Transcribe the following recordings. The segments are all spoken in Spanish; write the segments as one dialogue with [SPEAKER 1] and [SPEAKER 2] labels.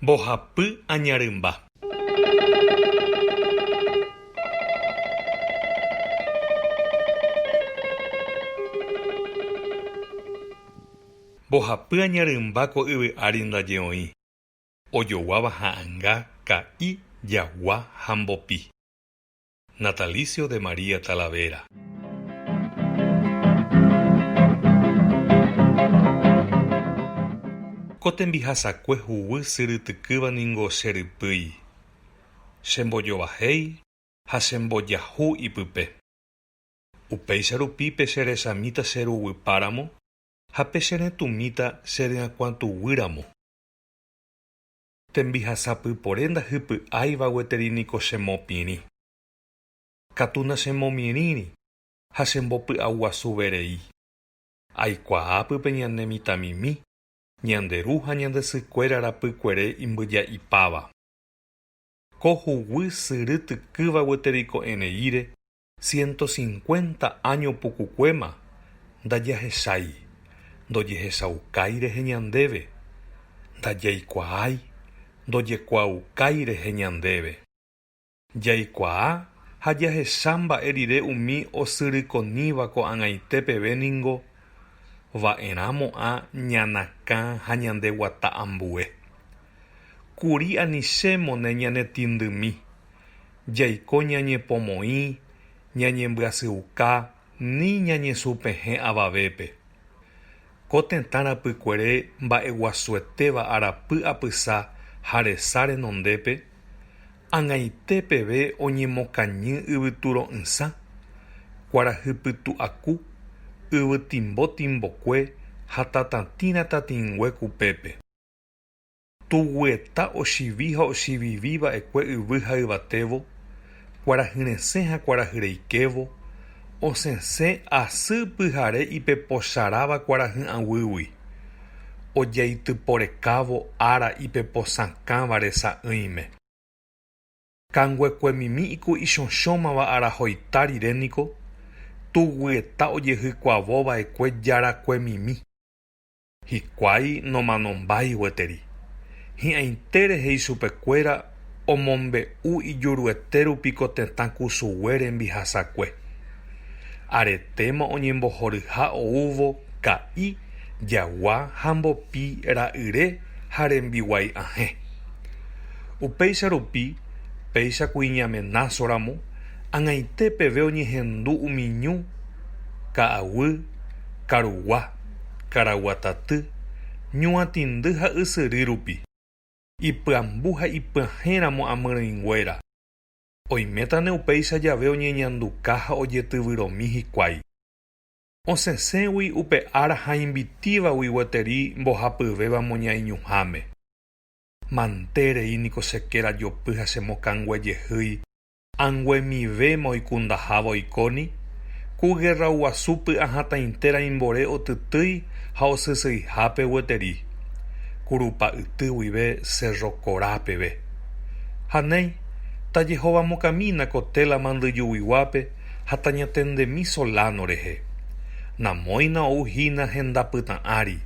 [SPEAKER 1] Mbohapy añarymba. Mbohapy añarymba ko yvy'ári ndaje oĩ. Ojoguáva ha'ãnga, ka'i, jagua ha mbopi. Natalicio de María Talavera. Ko tembihasakue huguy syrytykýva niko che rypýi. Chembojovahéi ha chembojahu ipype. Upéicha rupi pecherechamíta cheruguýpáramo ha pecheretũmíta chery'akuãtuguýramo. Tembihasapypore ndahypy'áiva gueteri niko chemopirĩ. Katuna chemomirĩri ha chembopy'aguasuverei. Aikuaápype ñane mitãmimi, ñanderu ha ñandesykuéra rapykuere imbyja'ipáva. Ko huguy syrytykýva gueteri ko'ẽreíre 150 año pukukuéma ndajahechái, ndojehechaukai rehe ñandéve, ndajaikuaái, ndojekuaaukai rehe ñandéve. Jaikuaa ha jahecha mba'e rire umi osyrykoníva ko'ag̃aite pevéningo va'erãmo'ã ñanakã ha ñande guata ambue. Kuri anichémo ne ñanetindymi. Jaiko ñañepomoĩ, ñañembyasýuka ni ñañesũpehẽ avavépe. Ko tetãrapykuere mba'eguasuetéva arapy apysa ha resa renondépe, ag̃aite peve oñemokañy yvyturo'ysã, kuarahypytu'aku, yvytimbotimbokue ha tatatĩra tatingue kupépe. Tugueta ochivi ha ochivivípa'ekue yvy ha yvatévo, kuarahyrese ha kuarahyreikévo, osẽse asy pyhare ipepocharáva kuarahy'ãguygui, ojaityporekávo ára ipeposãkãva resa'ỹime. Kanguekuemimi iku'i ichõchõmava ára hoita riréniko, tugueta ojehykuavova'ekue jarakuemimi. Hikuái nomanombái gueteri. Hi'ãite rehe ichupekuéra omombe'u ijuruete rupi ko tetã kusugue rembihasakue. Aretéma oñembohoryha oúvo, ka'i, jagua ha mbopi ra'yre ha rembiguái ahẽ. Upéicha rupi, péicha kuiñamenásaramo, ag̃aite peve oñehendu umiñu, ka'aguy, karugua, karaguataty, ñuãtindy ha ysyry rupi. Ipyambu ha ipyahẽramo amyrỹinguéra. Oiméta ne upéicha jave oñeñanduka ha ojetyvyromi hikuái. Osẽségui upe ára ha imbitívagui gueteri mbohapyvéva moñaiñuháme. Mantérei niko chekéra jopy ha chemokãnguejehýi, anguemivéma oikundaháva oikóni, ku guerra guasúpy ahãtaintérã imbore otytýi ha osysyhápe gueteri, kurupa yty guive Cerro Korápeve. Hanéi, tajehovamokãmína ko téla mandyjuguyguápe ha tañatendemi Solano rehe. Namóina ouhína hendapytã'ári,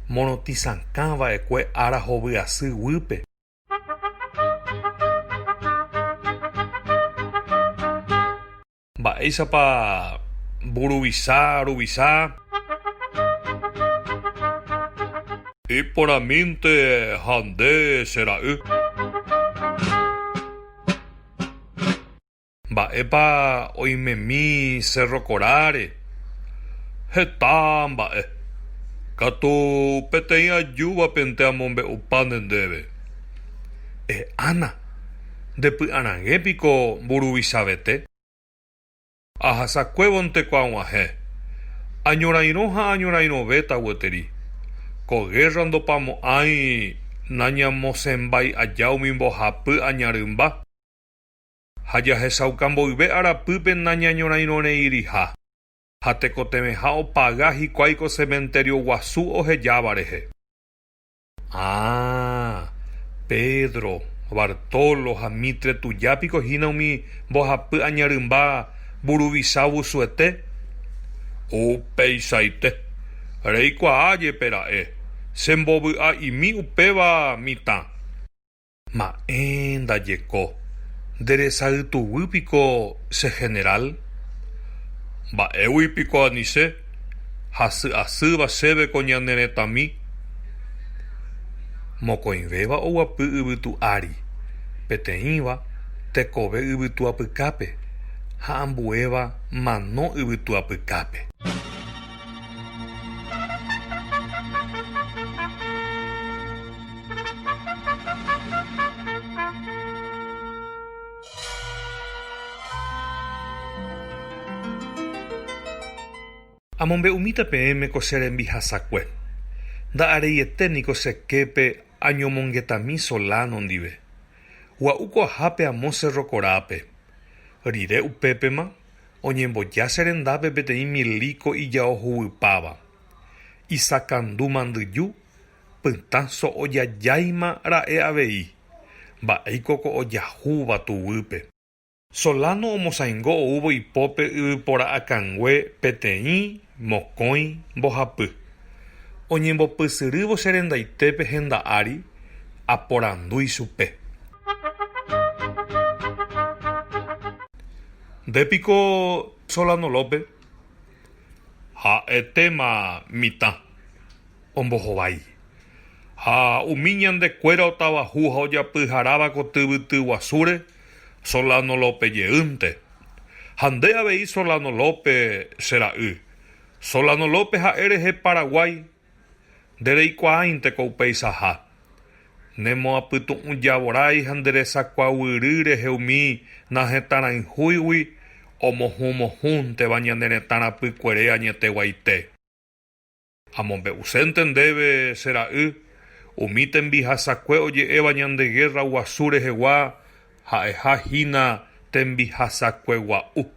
[SPEAKER 1] morotĩsakãva'ekue ára hovyasy guýpe. Mba'éichapa mburuvisa. Iporãmínte ha nde chera'y. Mba'épa oimemi Cerro Koráre. Heta mba'e. Katu peteĩ ajúvapente amombe'upa ndéve. Ána, ndepy'arag̃épiko mburuvisavete. Ahasakuévonte ko ag̃uahẽ. Añorairõ ha añorairovéta gueteri. Ko guerra ndopamo'ãi nañamosẽmbai'aja umi mbohapy añarymba. Ha jahechauka mboyve arapýpe nañañorairõreiriha. Ha tekotemeha opaga hikuái ko cementerio guasu ohejáva rehe. Pedro, Bartolo ha Mitre tujapiko hína umi mbohapy añarymba mburuvisa vusuete. Upeichaite. Reikuaájepe ra'e. Sembovy'a'imi upéva mitã. Ma'ẽ ndajeko. Nderesaytuvýpiko che general. Mba'éguipiko aníche. Hasy'asýva chéve ko ñane retãmi. Mokõivéva oguapy yvytu ári, peteĩva tekove yvytu apykápe ha ambuéva mano yvytu apykápe. Amombe'úmita peẽme ko che rembihasakue. Nda'areiete seképe añomongetami Solano ndive. Gua'u ko'ápe amo Cerro Korápe. Rire upépema oñemboja che rendápe peteĩ miliko ijao huvypáva. Isakandu mandyju pytã so'ojajáima ra'e avei. Mba'éiko ko ojahúva tuvýpe. Solano omosãingo oúvo ipópe yvypora'akangue peteĩ, mokõi, mbohapy. Oñembopysyrývo che rendaitépe henda'ári aporandúi chupe. Ndépiko Solano López ha'etéma mitã ombohovái. Ha umi ñandekuéra otavahu ha ojapyharáva ko tyvyty guasúre Solano López jeýnte. Ha nde avei Solano López che ra'y. Solano López ha'e rehe Paraguay. Ndereikuaáinte ko upeichaha. Nemoapytu'ũjavorái ha nderesakuaaguyry rehe umi nahetãrãihúigui omohũmohũnteva ñane retãrapykuere añeteguaite. Amombe'usénte ndéve che ra'y umi tembihasakue oje'éva ñande guerra guasu rehegua ha'ehahína tembihasakue gua'u.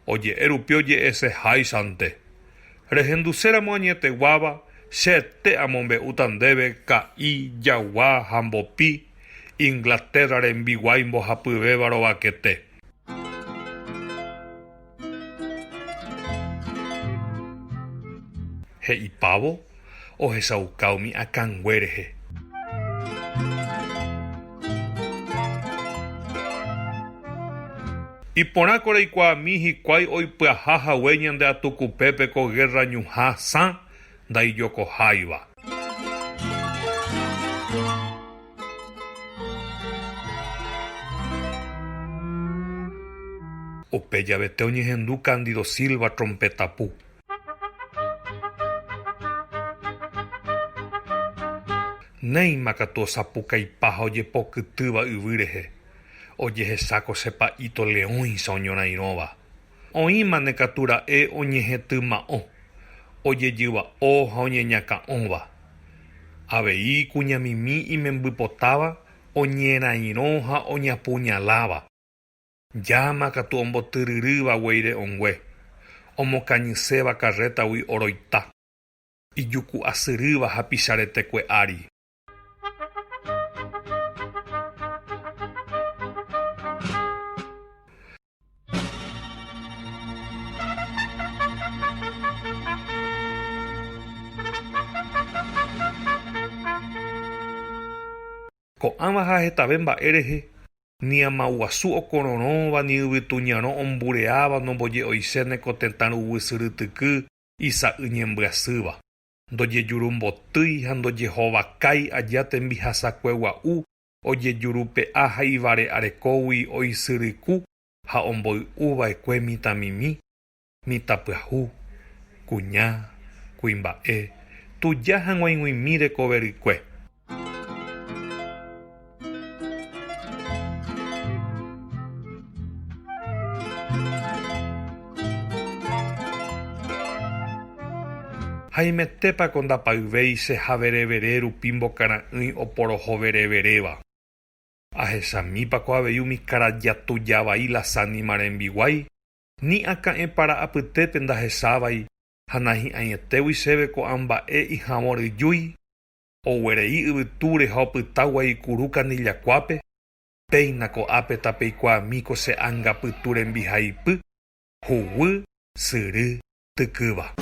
[SPEAKER 1] Oje'e rupi oje'e che háichante. Rehenduséramo añeteguáva chete amombe'úta ndéve ka'i jagua ha mbopi Inglaterra rembiguái mbohapyvéva rovakete. He'ipávo ohechaukáumi akãngue rehe. Iporãko reikuaami hikuái oipyahahague ñande atukupépe ko guerra ñuhã sã ndaijokoháiva. Upe javete oñehendu Cándido Silva trompetapu. Néima katu osapukaipaha ojepokytýva yvy rehe. Ojehecháko che Pa'ito Leõicha oñorairõva. Oĩmane katu ra'e oñehetyma'õ. Ojejyva'õ ha oñeñaka'õva. Avei kuñamimi imembypotáva oñerairõ ha oñapuñaláva. Jáma katu ombotyryrýva guéire ongue. Omokañyséva karrétagui oroita. Ijuku asyrýva ha picharetekue ári. Ko'ãva ha hetave mba'e rehe. Ni amaguasu okorõrõva ni yvytuñarõ ombureáva nomboje oichéne ko tetã yvysyrytyky isa'y ñembyasýva. Ndojejurumboty ha ndojehovakái aja tembihasakue gua'u ojejurupe'a ha ivare arekógui oisyryku ha omboy'uva'ekue mitãmimi, mitãpyahu, kuña, kuimba'e, tuja hag̃uaig̃uimi rekoverykue. Haimetépako ndapayvéi che haverevere rupi mbokara'ỹi oporohovereveréva. Ahechamípako avei umi karajatujavai la sánima rembiguái, ni aka'e para'apytépe ndahechávai ha nahi'ãietégui chéve ko'ã mba'e ihãvoryjúi oguerei yvytúre ha opytágui ikuru Kanillakuápe, péinako ápe tape eikuaamíko che ángapytu rembihaipy, huguy, syry, tykýva.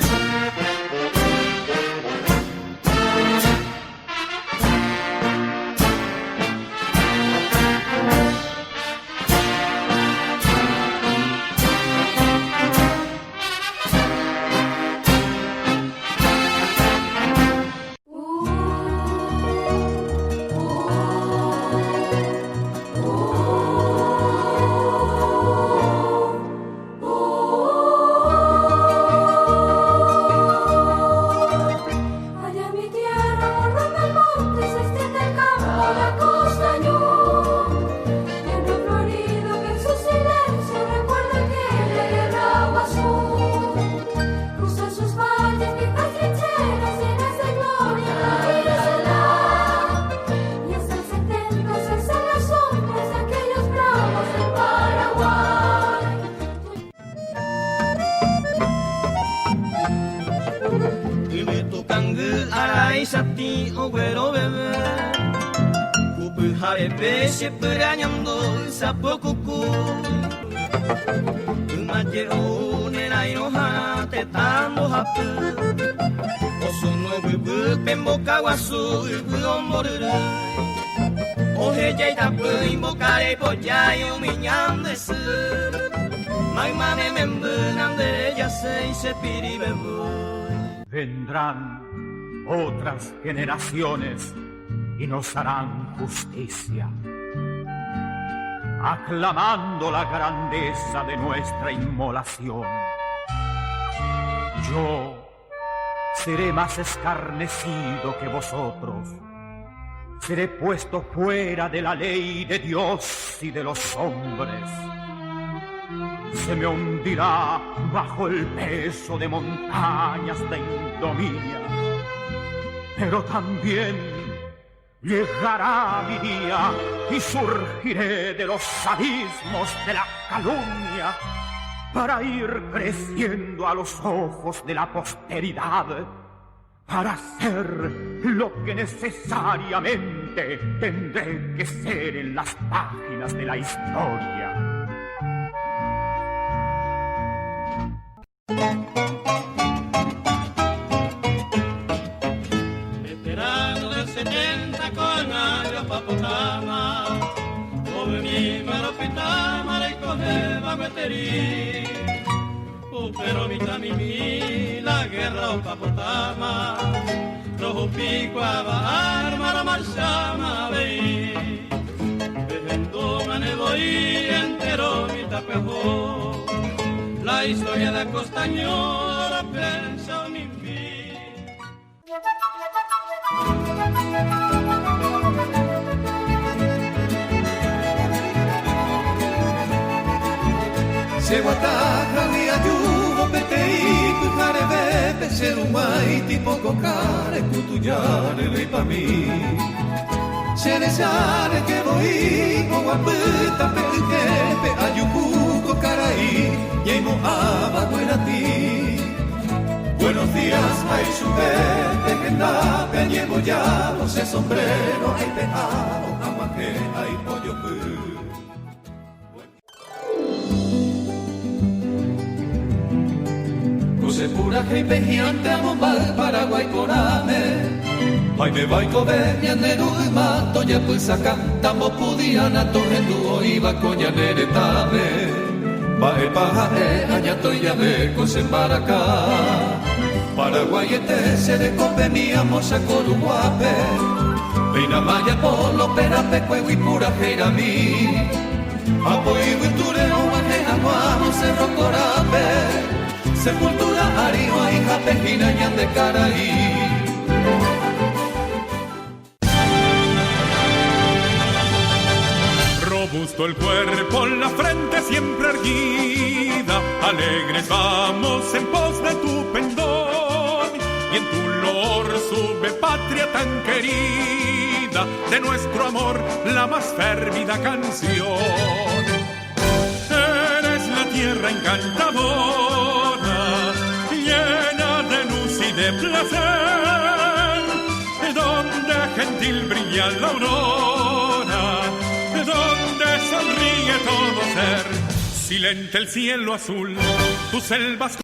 [SPEAKER 2] sati o güero bebé. Kupu harebe siempre añando sapo cucú. Umaje o nenai no ha te tambo hapu. Osono bubu pembo kawasu uomoruru. Oje jai tapu imbocare pojai umiñam desu. Mai mame membenam de ya se piribebu.
[SPEAKER 3] Vendrán otras generaciones y nos harán justicia, aclamando la grandeza de nuestra inmolación. Yo seré más escarnecido que vosotros, seré puesto fuera de la ley de Dios y de los hombres. Se me hundirá bajo el peso de montañas de ignominia, pero también llegará mi día y surgiré de los abismos de la calumnia para ir creciendo a los ojos de la posteridad, para ser lo que necesariamente tendré que ser en las páginas de la historia.
[SPEAKER 2] Veterano del 70 con años papotama, come mi maropitama le cogeva gueterí. Pero mi la guerra o papotama, rojo pico a arma la marchama veí. Vejendo mane voy entero mi tapejó. La historia de Costañora pensa mi vida.
[SPEAKER 4] Se guataja mi ayuvo petei kujareve peserumai tipo cocare cutuyare lei pa mi. Se ne sale que voy con guapita pe ayucuco carai y no aba buena ti. Buenos días, ay supete que nape llevo ya no sé sombrero ay pejado agua que hay pollo pu. Se pura que pejiante a Bombal, Paraguay por ame. Ay me vai coveña neru mato ya pues acá tamo pudiana torrendu iba coña neretame. Va el pajaje allá estoy ya ve cose para acá. Paraguay este se le conveníamos a Coruguape. Peina maya polo pera pecuewi pura jerami. Apoyo y tureo guajena guamo cerro corape. Sepultura, Ariwa, hija pejina, ñan de Caraí.
[SPEAKER 5] Robusto el cuerpo, la frente siempre erguida, alegres vamos en pos de tu pendón, y en tu loor sube patria tan querida, de nuestro amor la más férvida canción. Eres la tierra encantadora, llena de luz y de placer, donde gentil brilla la aurora, donde sonríe todo ser. Silente el cielo azul, tus selvas